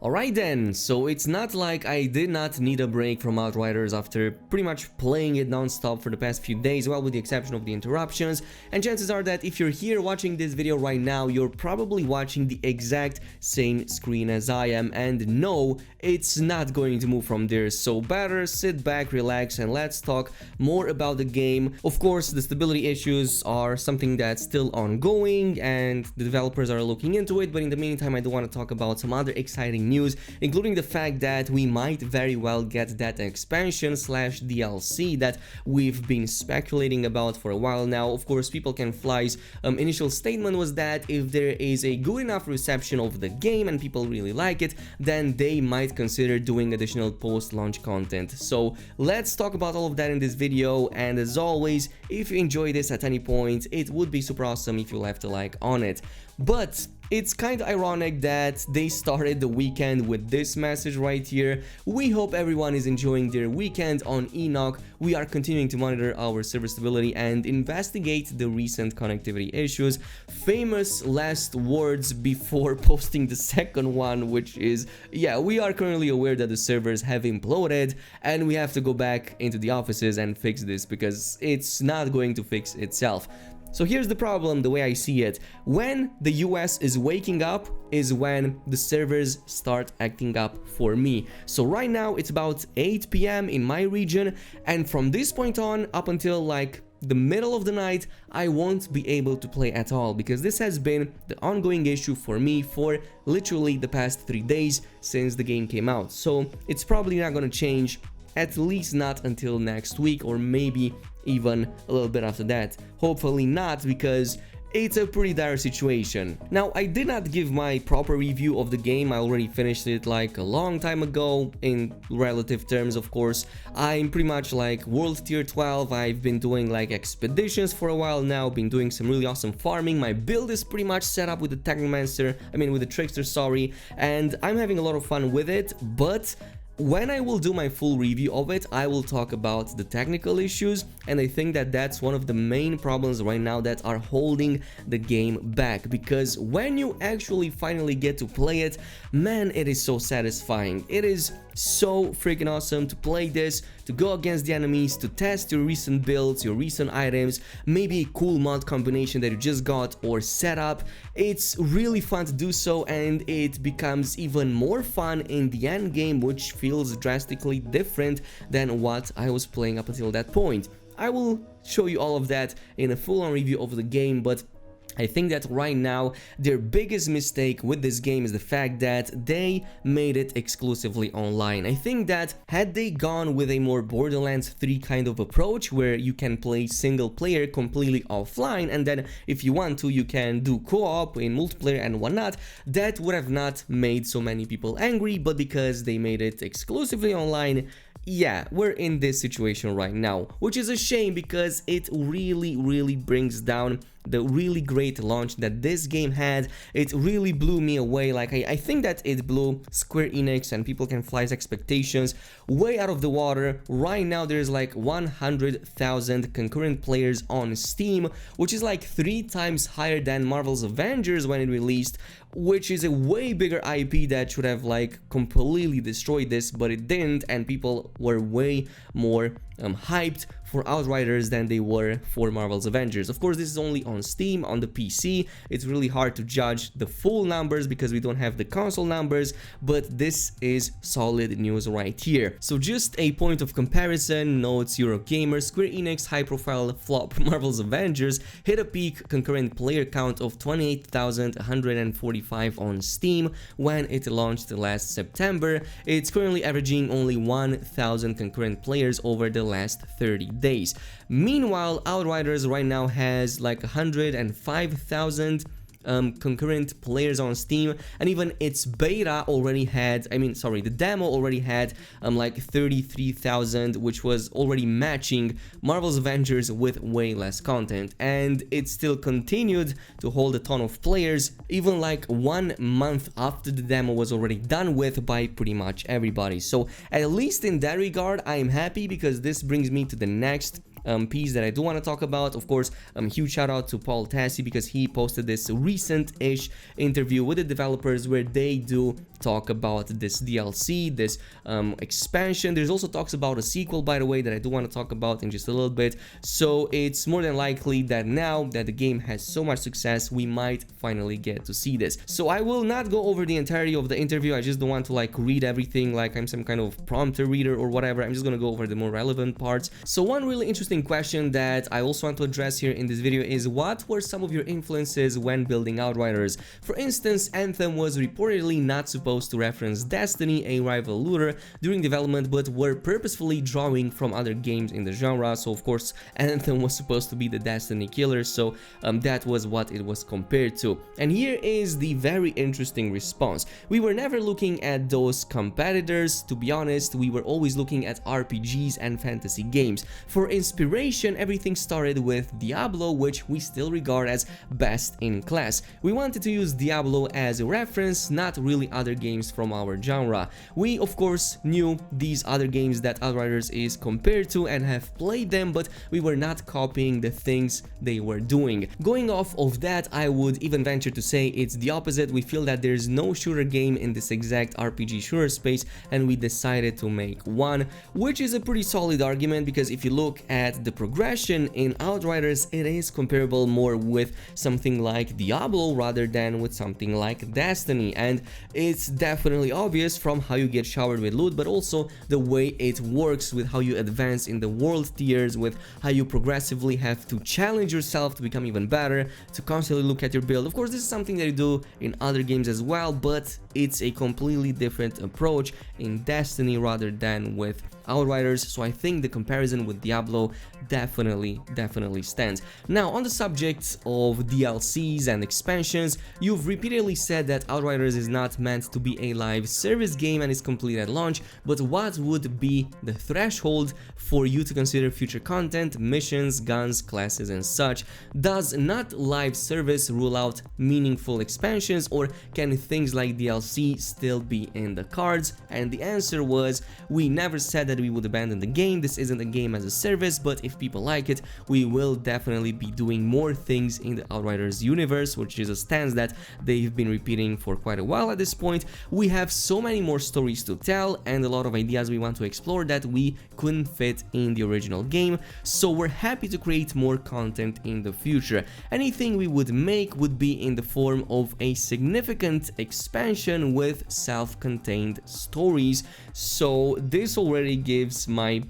Alright then, so it's not like I did not need a break from Outriders after pretty much playing it non-stop for the past few days, well, with the exception of the interruptions, and chances are that if you're here watching this video right now, you're probably watching the exact same screen as I am, and no, it's not going to move from there, so better sit back, relax, and let's talk more about the game. Of course, the stability issues are something that's still ongoing, and the developers are looking into it, but in the meantime, I do want to talk about some other exciting news, including the fact that we might very well get that expansion slash DLC that we've been speculating about for a while now. Of course, People Can Fly's initial statement was that if there is a good enough reception of the game and people really like it, then they might consider doing additional post-launch content. So let's talk about all of that in this video, and as always, if you enjoy this at any point, it would be super awesome if you left a like on it. But it's kind of ironic that they started the weekend with this message right here. We hope everyone is enjoying their weekend on Enoch. We are continuing to monitor our server stability and investigate the recent connectivity issues. Famous last words before posting the second one, which is, yeah, we are currently aware that the servers have imploded and we have to go back into the offices and fix this because it's not going to fix itself. So here's the problem, the way I see it. When the US is waking up is when the servers start acting up for me. So right now it's about 8 p.m. in my region, and from this point on up until like the middle of the night, I won't be able to play at all, because this has been the ongoing issue for me for literally the past 3 days since the game came out. So it's probably not gonna change, at least not until next week, or maybe even a little bit after that. Hopefully not, because it's a pretty dire situation. Now, I did not give my proper review of the game. I already finished it like a long time ago, in relative terms, of course. I'm pretty much like world tier 12. I've been doing like expeditions for a while now, been doing some really awesome farming. My build is pretty much set up with the Technomancer, with the Trickster, sorry, and I'm having a lot of fun with it. But when I will do my full review of it, I will talk about the technical issues, and I think that that's one of the main problems right now that are holding the game back, because when you actually finally get to play it, man, it is so satisfying. It is so freaking awesome to play this, to go against the enemies, to test your recent builds, your recent items, maybe a cool mod combination that you just got or set up. It's really fun to do so, and it becomes even more fun in the end game, which feels drastically different than what I was playing up until that point. I will show you all of that in a full-on review of the game, but I think that right now their biggest mistake with this game is the fact that they made it exclusively online. I think that had they gone with a more Borderlands 3 kind of approach, where you can play single player completely offline, and then if you want to you can do co-op in multiplayer and whatnot, that would have not made so many people angry. But because they made it exclusively online, yeah, we're in this situation right now, which is a shame, because it really brings down the really great launch that this game had. It really blew me away. Like, I think that it blew Square Enix and People Can Fly's expectations way out of the water. Right now there's like 100,000 concurrent players on Steam, which is like 3 times higher than Marvel's Avengers when it released, which is a way bigger IP that should have like completely destroyed this, but it didn't, and people were way more hyped for Outriders than they were for Marvel's Avengers. Of course, this is only on Steam. On the PC, it's really hard to judge the full numbers because we don't have the console numbers, but this is solid news right here. So just a point of comparison, notes Eurogamer, Square Enix high-profile flop Marvel's Avengers hit a peak concurrent player count of 28,145 on Steam when it launched last September. It's currently averaging only 1,000 concurrent players over the last 30 days. Meanwhile, Outriders right now has like 105,000 concurrent players on Steam, and even its beta already had, the demo already had like 33,000, which was already matching Marvel's Avengers with way less content, and it still continued to hold a ton of players, even like 1 month after the demo was already done with by pretty much everybody. So at least in that regard, I am happy, because this brings me to the next piece that I do want to talk about. Of course, huge shout out to Paul Tassi because he posted this recent-ish interview with the developers where they do talk about this DLC, this expansion. There's also talks about a sequel, by the way, that I do want to talk about in just a little bit. So it's more than likely that now that the game has so much success, we might finally get to see this. So I will not go over the entirety of the interview. I just don't want to like read everything like I'm some kind of prompter reader or whatever. I'm just gonna go over the more relevant parts. So one really interesting question that I also want to address here in this video is, what were some of your influences when building Outriders? For instance, Anthem was reportedly not supposed to reference Destiny, a rival looter, during development, but were purposefully drawing from other games in the genre. So of course Anthem was supposed to be the Destiny killer, so that was what it was compared to. And here is the very interesting response. We were never looking at those competitors. To be honest, we were always looking at RPGs and fantasy games. For inspiration, everything started with Diablo, which we still regard as best in class. We wanted to use Diablo as a reference, not really other games from our genre. We of course knew these other games that Outriders is compared to and have played them, but we were not copying the things they were doing. Going off of that, I would even venture to say it's the opposite. We feel that there's no shooter game in this exact RPG shooter space, and we decided to make one, which is a pretty solid argument because if you look at the progression in Outriders, it is comparable more with something like Diablo rather than with something like Destiny, and it's definitely obvious from how you get showered with loot, but also the way it works with how you advance in the world tiers, with how you progressively have to challenge yourself to become even better, to constantly look at your build. Of course, this is something that you do in other games as well, but it's a completely different approach in Destiny rather than with Outriders, so I think the comparison with Diablo definitely stands. Now, on the subject of DLCs and expansions, you've repeatedly said that Outriders is not meant to be a live service game and is complete at launch, but what would be the threshold for you to consider future content, missions, guns, classes and such? Does not live service rule out meaningful expansions, or can things like DLC still be in the cards? And the answer was, we never said that we would abandon the game. This isn't a game as a service, but if people like it, we will definitely be doing more things in the Outriders universe, which is a stance that they've been repeating for quite a while at this point. We have so many more stories to tell and a lot of ideas we want to explore that we couldn't fit in the original game, so we're happy to create more content in the future. Anything we would make would be in the form of a significant expansion with self-contained stories, so this already gives my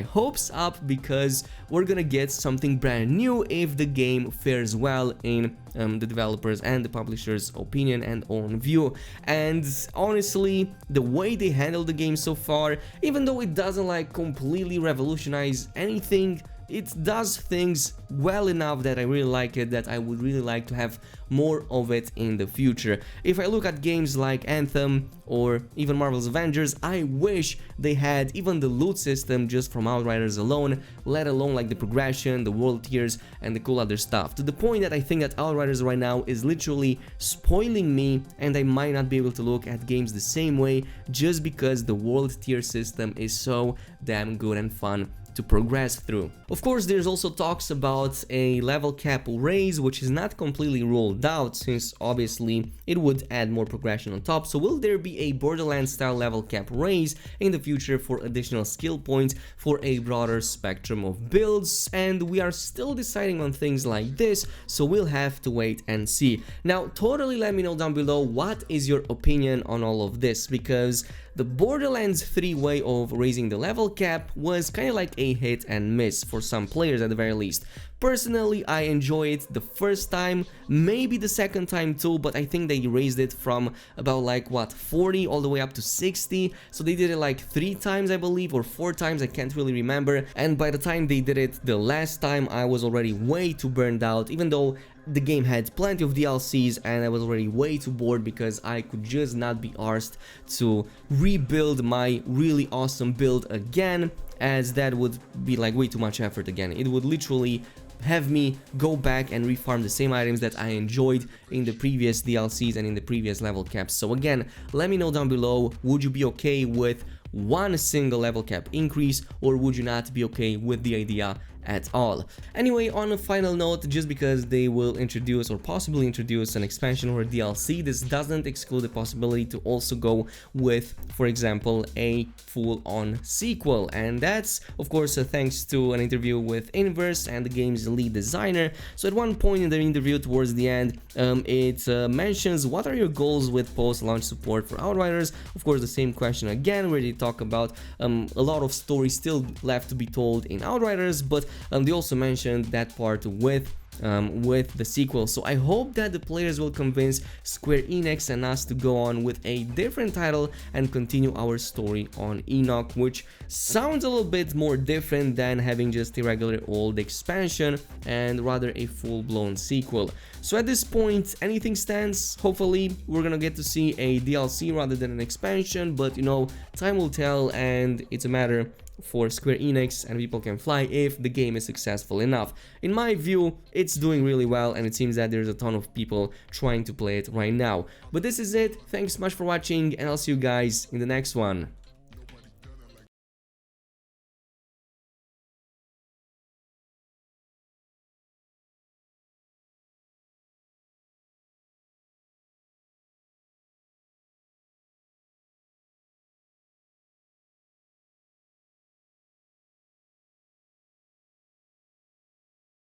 hopes up because we're gonna get something brand new if the game fares well in the developers and the publishers' opinion and own view. And honestly, the way they handle the game so far, even though it doesn't like completely revolutionize anything, it does things well enough that I really like it, that I would really like to have more of it in the future. If I look at games like Anthem or even Marvel's Avengers, I wish they had even the loot system just from Outriders alone, let alone like the progression, the world tiers and the cool other stuff, to the point that I think that Outriders right now is literally spoiling me and I might not be able to look at games the same way just because the world tier system is so damn good and fun to progress through. Of course, there's also talks about a level cap raise, which is not completely ruled out since obviously it would add more progression on top. So will there be a Borderlands style level cap raise in the future for additional skill points for a broader spectrum of builds? And we are still deciding on things like this, so we'll have to wait and see. Now, totally let me know down below what is your opinion on all of this, because the Borderlands 3 way of raising the level cap was kind of like a hit and miss for some players at the very least. Personally, I enjoyed it the first time, maybe the second time too, but I think they raised it from about like what, 40 all the way up to 60, so they did it like 3 times I believe, or 4 times, I can't really remember, and by the time they did it the last time I was already way too burned out, even though the game had plenty of DLCs and I was already way too bored because I could just not be arsed to rebuild my really awesome build again, as that would be like way too much effort again. It would literally have me go back and refarm the same items that I enjoyed in the previous DLCs and in the previous level caps. So again, let me know down below, would you be okay with one single level cap increase, or would you not be okay with the idea at all. Anyway, on a final note, just because they will introduce or possibly introduce an expansion or a DLC, this doesn't exclude the possibility to also go with, for example, a full-on sequel. And that's, of course, thanks to an interview with Inverse and the game's lead designer. So at one point in the interview towards the end, it mentions what are your goals with post-launch support for Outriders. Of course, the same question again, where they talk about a lot of stories still left to be told in Outriders, but they also mentioned that part with the sequel. So I hope that the players will convince Square Enix and us to go on with a different title and continue our story on Enoch, which sounds a little bit more different than having just a regular old expansion and rather a full-blown sequel. So at this point, anything stands. Hopefully we're gonna get to see a DLC rather than an expansion, but you know, time will tell, and it's a matter for Square Enix and People Can Fly if the game is successful enough. In my view, it's doing really well, and it seems that there's a ton of people trying to play it right now. But this is it. Thanks so much for watching, and I'll see you guys in the next one.